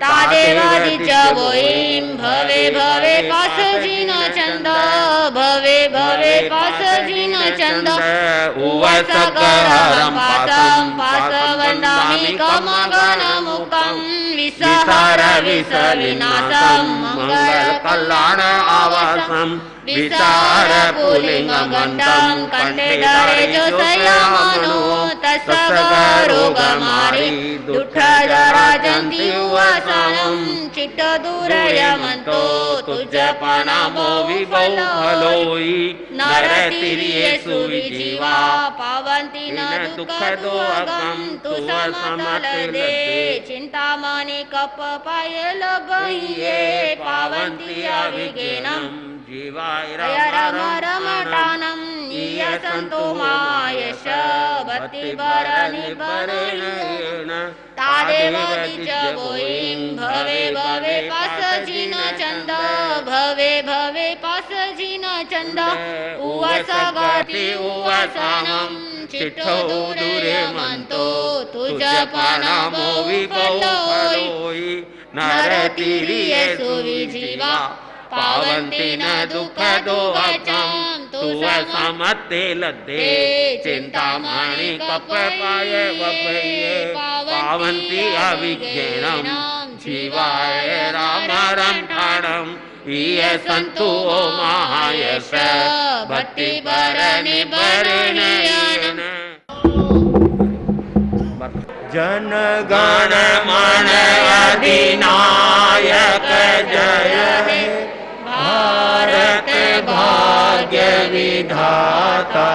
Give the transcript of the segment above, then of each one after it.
तादेवादि च वोईं भवे भवे पासजिन चंद भवे भवे पासजिन चंद उवसकहरं पासं पासवन्दामि कमगणमुखं विसहर विसविनाशं मंगलकल्याण आवासं विसार पुलिंगगंधं कंठे धरे जो संयमनो तस्सगरोगमारि दुःख जरा जन्ति उवासानं चित्त दूरयमन्तो तुजपनामो विबहुफलोई नरतिर्येषु विजीवा पावन्ति न दुःखदोऽगं तु समतलदे चिन्तामणि कपपाय लगहिये पावन्ति अभिज्ञानं जीवाय रमरमटानं ईयसन्तो मायश भक्तिवरनिर्भरेण तादेवति च वोईं भवे भवे पासजिन चन्द भवे भवे पासजिन चन्द उवसगति उवसनं चित्तो दूरे मन्तो तुजपनामो विबहुफलोई नरतिर्येषु विजीवा पावन्ति न दुःखदोऽगं तु समते लद्दे चिन्तामणि कपपाय वपये पावन्ति अभिज्ञानं जीवाय रामरमठाणम् ईयसन्तु मायश भक्तिवरनिर्भरेण जन गण मन अधिनायक जय हे भारत भाग्य विधाता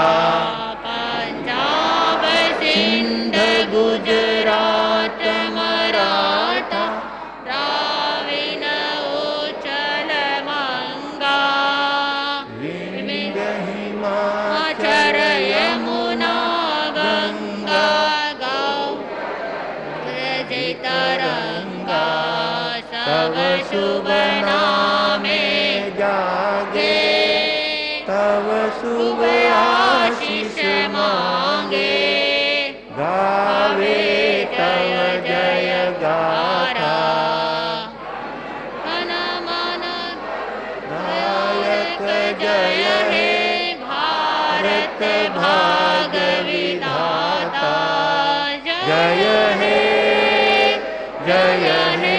पंजाब सिंध गुजरात मराठा द्राविड़ उच्चल मंगा विंध्य हिमाचल हिमाचल यमुना गंगा तरंगा सब शुभ नामे जागे तव शुभ आशीष मांगे गावे तव जय गाथा मन मन नायक जय हे भारत भाग विधाता जय हे जय हे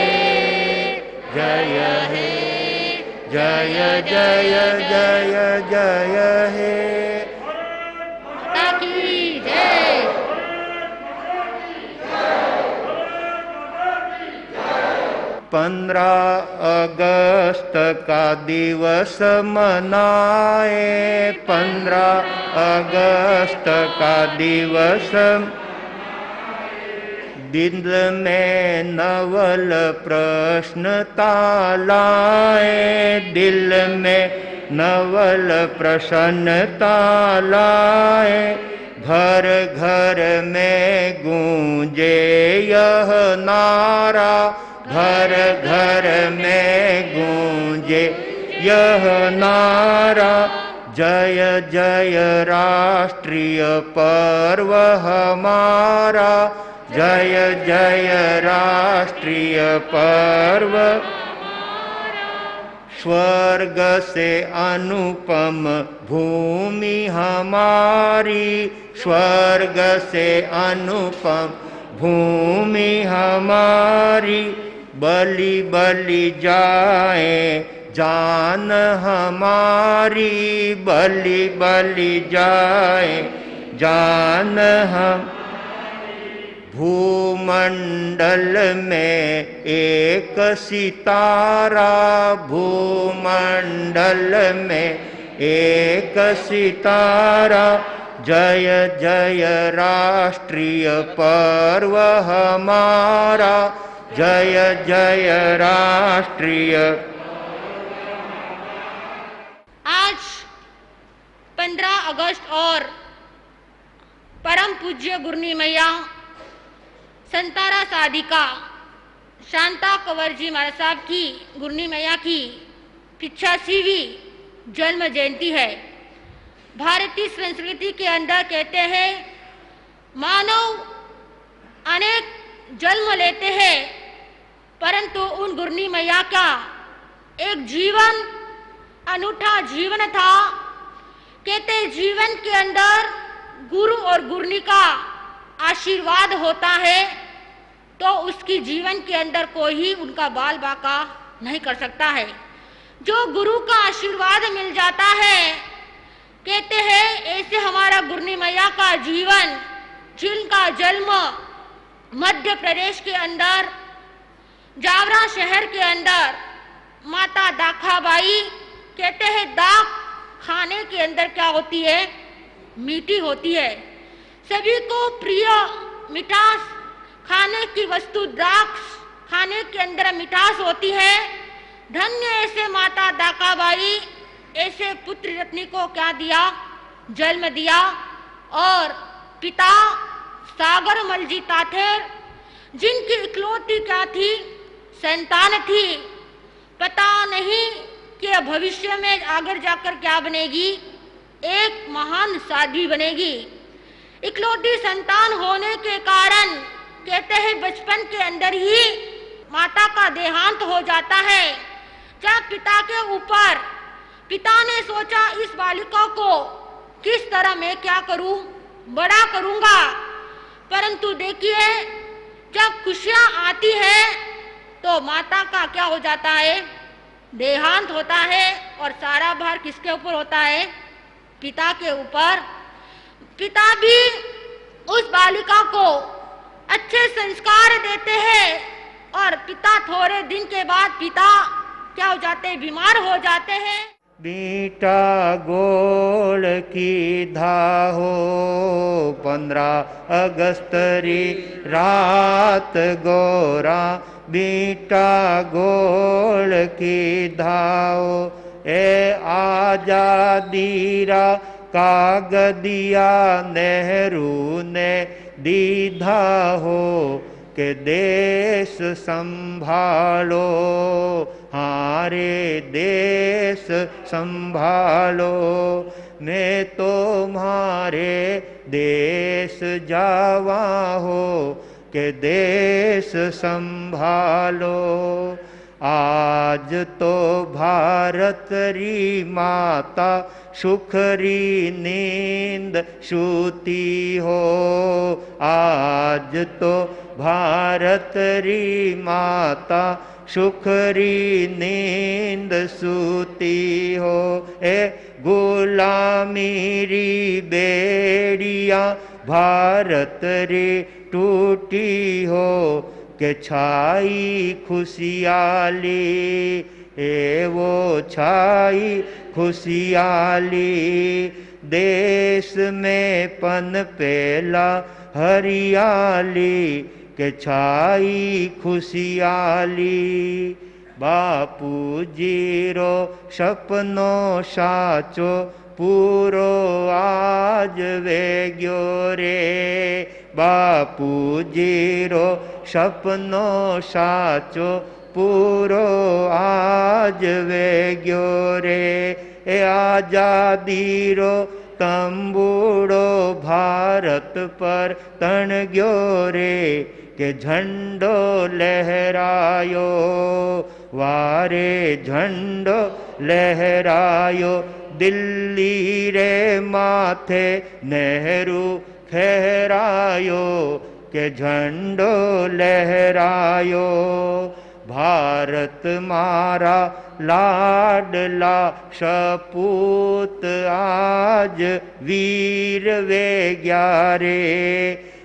जय हे जय जय जय जय हे माता की जय। 15 अगस्त का दिवस मनाए 15 अगस्त का दिवस दिल में नवल प्रश्न तालाए दिल में नवल प्रसन्नता लाए घर घर में गूंजे यह नारा घर घर में गूंजे यह नारा जय जय राष्ट्रीय पर्व हमारा जय जय राष्ट्रीय पर्व स्वर्ग से अनुपम भूमि हमारी स्वर्ग से अनुपम भूमि हमारी बलि बलि जाए जान हमारी बलि बलि जाए जान हम भूमंडल में एक सितारा भूमंडल में एक सितारा जय जय राष्ट्रीय पर्व हमारा जय जय राष्ट्रीय। आज 15 अगस्त और परम पूज्य गुरनी मैया संतारा साधिका शांता कंवर जी महाराज साहब की गुरनी मैया की 85वीं जन्म जयंती है। भारतीय संस्कृति के अंदर कहते हैं मानव अनेक जन्म लेते हैं उन गुरनी मैया का एक जीवन अनूठा जीवन था। कहते जीवन के अंदर गुरु और गुरनी का आशीर्वाद होता है तो उसकी जीवन के अंदर कोई उनका बाल बाका नहीं कर सकता है। जो गुरु का आशीर्वाद मिल जाता है, कहते हैं ऐसे हमारा गुरनी मैया का जीवन, जिनका जन्म मध्य प्रदेश के अंदर जावरा शहर के अंदर माता दाखाबाई, कहते हैं दाख खाने के अंदर क्या होती है, मीठी होती है। सभी को प्रिय मिठास खाने की वस्तु द्राक्ष खाने के अंदर मिठास होती है। धन्य ऐसे माता दाकाबाई ऐसे पुत्र रत्नी को क्या दिया, जन्म दिया। और पिता सागरमल जी ताठेर, जिनकी इकलौती क्या थी, संतान थी। पता नहीं कि भविष्य में आगे जाकर क्या बनेगी, एक महान साध्वी बनेगी। इकलौती संतान होने के कारण कहते हैं बचपन के अंदर ही माता का देहांत हो जाता है। जब पिता के ऊपर पिता ने सोचा इस बालिका को किस तरह मैं क्या करूं, बड़ा करूंगा, परंतु देखिए जब खुशियां आती है तो माता का क्या हो जाता है, देहांत होता है। और सारा भार किसके ऊपर होता है, पिता के ऊपर। पिता भी उस बालिका को अच्छे संस्कार देते हैं और पिता थोड़े दिन के बाद पिता क्या हो जाते हैं, बीमार हो जाते हैं। बीटा गोल की धाहो 15 अगस्त री रात गोरा, बीटा गोल की धाओ ए आजादीरा कागदिया नेहरू ने दीधा हो के देश संभालो, हारे देश संभालो। मैं तुम्हारे देश जावा हो के देश संभालो। आज तो भारत री माता सुखरी नींद सूती हो, आज तो भारत री माता सुखरी नींद सूती हो। ए गुलामी री बेड़िया भारत री टूटी हो के छाई खुशियाली, ए वो छाई खुशियाली। देश में पनपेला हरियाली के छाई खुशियाली। बापू जीरो सपनो साचो पूरो आज वेग्यो रे, बापू जीरो सपनो साचो पूरो आज वेग्यो रे। ए आजादी रो तंबूड़ो भारत पर तन गयो रे, के झंडो लहरायो वारे झंडो लहरायो। दिल्ली रे माथे नेहरू फहरायो के झंडो लहरायो। भारत मारा लाडला सपूत आज वीर वेग्या रे,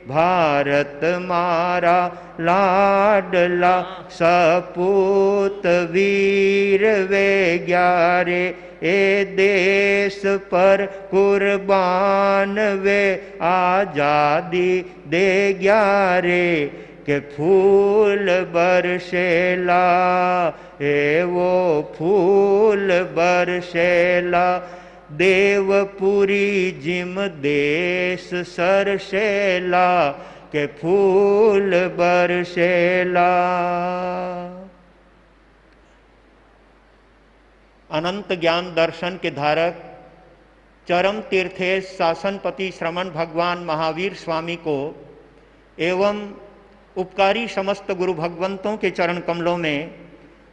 भारत मारा लाडला सपूत वीर वेग्या रे। ए देश पर कुर्बान वे आजादी दे गया रे, के फूल बरसेला, ए वो फूल बरसेला। देवपुरी जिम देश सरसेला, के फूल बरसेला। अनंत ज्ञान दर्शन के धारक चरम तीर्थेश शासनपति श्रमण भगवान महावीर स्वामी को एवं उपकारी समस्त गुरु भगवंतों के चरण कमलों में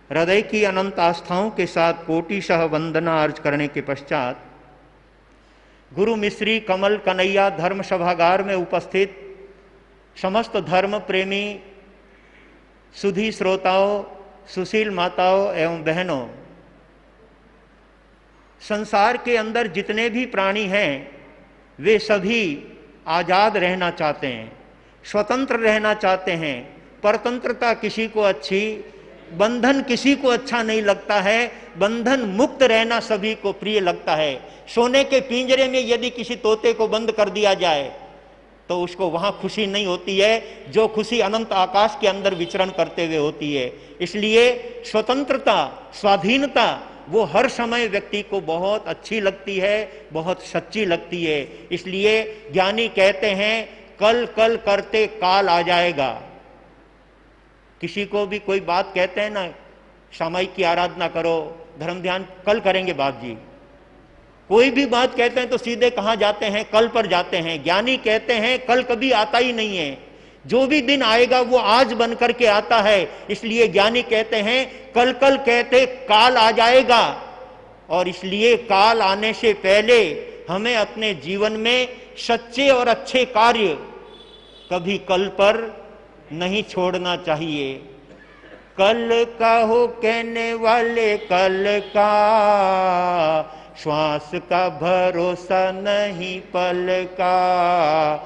हृदय की अनंत आस्थाओं के साथ कोटिशः वंदना अर्ज करने के पश्चात गुरु मिश्री कमल कन्हैया धर्म सभागार में उपस्थित समस्त धर्म प्रेमी सुधी श्रोताओं, सुशील माताओं एवं बहनों, संसार के अंदर जितने भी प्राणी हैं वे सभी आज़ाद रहना चाहते हैं, स्वतंत्र रहना चाहते हैं। परतंत्रता किसी को अच्छी, बंधन किसी को अच्छा नहीं लगता है। बंधन मुक्त रहना सभी को प्रिय लगता है। सोने के पिंजरे में यदि किसी तोते को बंद कर दिया जाए तो उसको वहां खुशी नहीं होती है, जो खुशी अनंत आकाश के अंदर विचरण करते हुए होती है। इसलिए स्वतंत्रता, स्वाधीनता वो हर समय व्यक्ति को बहुत अच्छी लगती है, बहुत सच्ची लगती है। इसलिए ज्ञानी कहते हैं कल कल करते काल आ जाएगा। किसी को भी कोई बात कहते हैं ना, सामायिक की आराधना करो, धर्म ध्यान कल करेंगे बाप जी, कोई भी बात कहते हैं तो सीधे कहां जाते हैं? कल पर जाते हैं। ज्ञानी कहते हैं कल कभी आता ही नहीं है, जो भी दिन आएगा वो आज बन करके आता है। इसलिए ज्ञानी कहते हैं कल कल कहते काल आ जाएगा, और इसलिए काल आने से पहले हमें अपने जीवन में सच्चे और अच्छे कार्य कभी कल पर नहीं छोड़ना चाहिए। कल का हो कहने वाले कल का, श्वास का भरोसा नहीं पल का,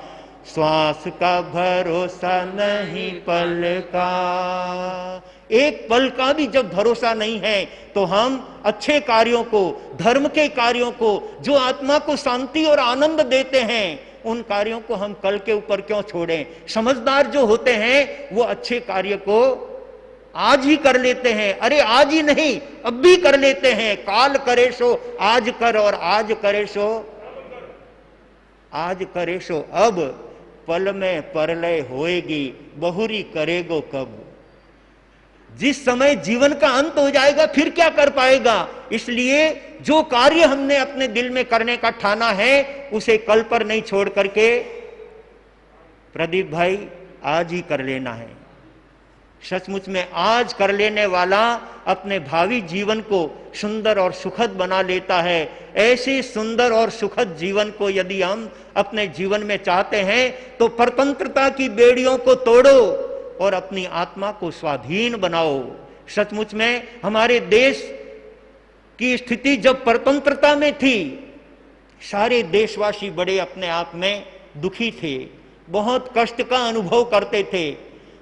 श्वास का भरोसा नहीं पल का। एक पल का भी जब भरोसा नहीं है तो हम अच्छे कार्यों को, धर्म के कार्यों को, जो आत्मा को शांति और आनंद देते हैं, उन कार्यों को हम कल के ऊपर क्यों छोड़ें? समझदार जो होते हैं वो अच्छे कार्य को आज ही कर लेते हैं। अरे आज ही नहीं, अब भी कर लेते हैं। काल करे सो आज कर, और आज करे सो आज करे सो अब, पल में परलय होएगी, बहुरी करेगो कब। जिस समय जीवन का अंत हो जाएगा फिर क्या कर पाएगा? इसलिए जो कार्य हमने अपने दिल में करने का ठाना है उसे कल पर नहीं छोड़ करके प्रदीप भाई आज ही कर लेना है। सचमुच में आज कर लेने वाला अपने भावी जीवन को सुंदर और सुखद बना लेता है। ऐसे सुंदर और सुखद जीवन को यदि हम अपने जीवन में चाहते हैं तो परतंत्रता की बेड़ियों को तोड़ो और अपनी आत्मा को स्वाधीन बनाओ। सचमुच में हमारे देश की स्थिति जब परतंत्रता में थी, सारे देशवासी बड़े अपने आप में दुखी थे, बहुत कष्ट का अनुभव करते थे।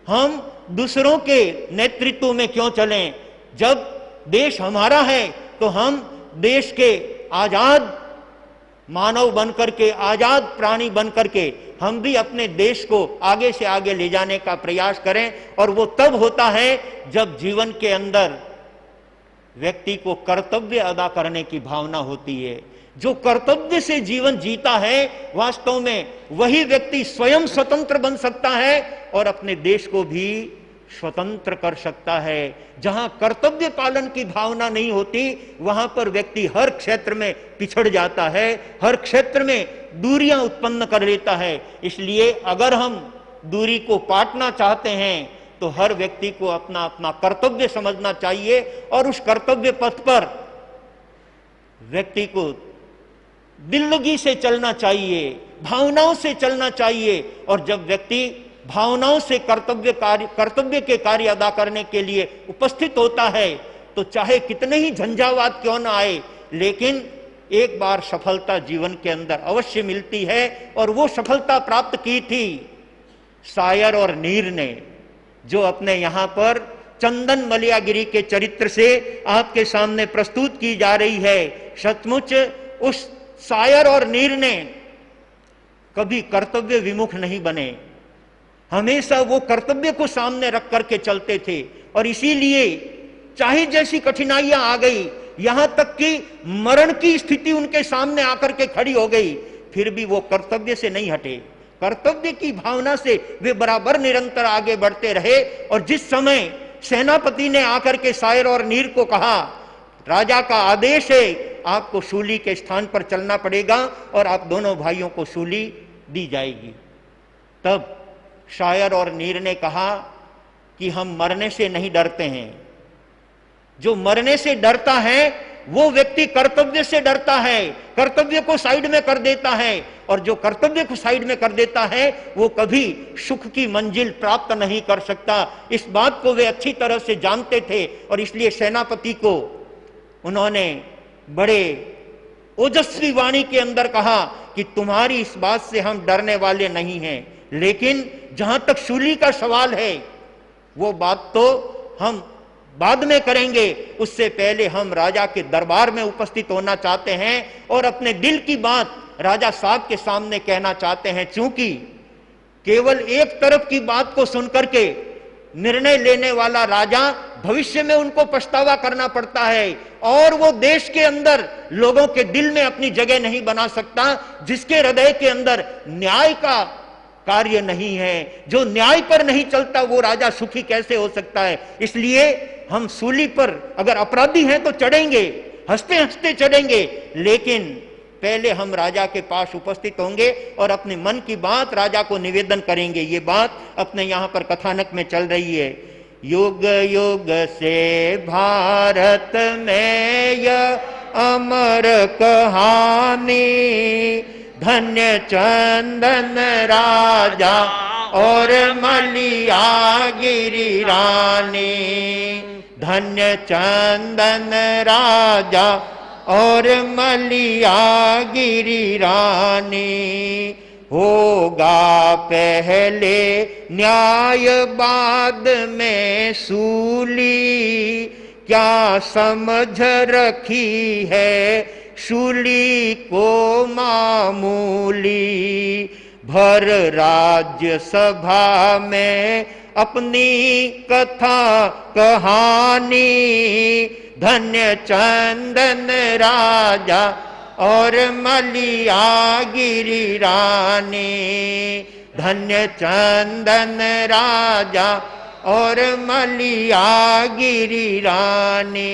हम दूसरों के नेतृत्व में क्यों चलें? जब देश हमारा है तो हम देश के आजाद मानव बनकर के, आजाद प्राणी बनकर के हम भी अपने देश को आगे से आगे ले जाने का प्रयास करें। और वो तब होता है जब जीवन के अंदर व्यक्ति को कर्तव्य अदा करने की भावना होती है। जो कर्तव्य से जीवन जीता है, वास्तव में वही व्यक्ति स्वयं स्वतंत्र बन सकता है और अपने देश को भी स्वतंत्र कर सकता है। जहां कर्तव्य पालन की भावना नहीं होती वहां पर व्यक्ति हर क्षेत्र में पिछड़ जाता है, हर क्षेत्र में दूरियां उत्पन्न कर लेता है। इसलिए अगर हम दूरी को पाटना चाहते हैं तो हर व्यक्ति को अपना अपना कर्तव्य समझना चाहिए और उस कर्तव्य पथ पर व्यक्ति को दिल्लगी से चलना चाहिए, भावनाओं से चलना चाहिए। और जब व्यक्ति भावनाओं से कर्तव्य के कार्य अदा करने के लिए उपस्थित होता है तो चाहे कितने ही झंझावात क्यों ना आए, लेकिन एक बार सफलता जीवन के अंदर अवश्य मिलती है। और वो सफलता प्राप्त की थी सायर और नीर ने, जो अपने यहां पर चंदन मलयागिरी के चरित्र से आपके सामने प्रस्तुत की जा रही है। सचमुच उस सायर और नीर ने कभी कर्तव्य विमुख नहीं बने, हमेशा वो कर्तव्य को सामने रख करके चलते थे। और इसीलिए चाहे जैसी कठिनाइयां आ गई, यहां तक कि मरण की स्थिति उनके सामने आकर के खड़ी हो गई, फिर भी वो कर्तव्य से नहीं हटे। कर्तव्य की भावना से वे बराबर निरंतर आगे बढ़ते रहे। और जिस समय सेनापति ने आकर के सायर और नीर को कहा, राजा का आदेश है, आपको शूली के स्थान पर चलना पड़ेगा और आप दोनों भाइयों को शूली दी जाएगी, तब शायर और नीर ने कहा कि हम मरने से नहीं डरते हैं, जो मरने से डरता है वो व्यक्ति कर्तव्य से डरता है, कर्तव्य को साइड में कर देता है, और जो कर्तव्य को साइड में कर देता है वो कभी सुख की मंजिल प्राप्त नहीं कर सकता। इस बात को वे अच्छी तरह से जानते थे और इसलिए सेनापति को उन्होंने बड़े ओजस्वी वाणी के अंदर कहा कि तुम्हारी इस बात से हम डरने वाले नहीं हैं, लेकिन जहां तक शूली का सवाल है वो बात तो हम बाद में करेंगे, उससे पहले हम राजा के दरबार में उपस्थित होना चाहते हैं और अपने दिल की बात राजा साहब के सामने कहना चाहते हैं। चूंकि केवल एक तरफ की बात को सुनकर के निर्णय लेने वाला राजा भविष्य में उनको पछतावा करना पड़ता है और वो देश के अंदर लोगों के दिल में अपनी जगह नहीं बना सकता जिसके हृदय के अंदर न्याय का कार्य नहीं है। जो न्याय पर नहीं चलता वो राजा सुखी कैसे हो सकता है। इसलिए हम सूली पर अगर अपराधी हैं तो चढ़ेंगे, हंसते हंसते चढ़ेंगे, लेकिन पहले हम राजा के पास उपस्थित होंगे और अपने मन की बात राजा को निवेदन करेंगे। ये बात अपने यहां पर कथानक में चल रही है। युग युग से भारत में यह अमर कहानी, धन्य चंदन राजा और मलिया गिरी रानी, धन्य चंदन राजा और मलिया गिरी रानी। होगा पहले न्याय बाद में सूली, क्या समझ रखी है शूली को मामूली। भर राज्य सभा में अपनी कथा कहानी, धन्य चंदन राजा और मलिया गिरी रानी, धन्य चंदन राजा और मलिया गिरी रानी।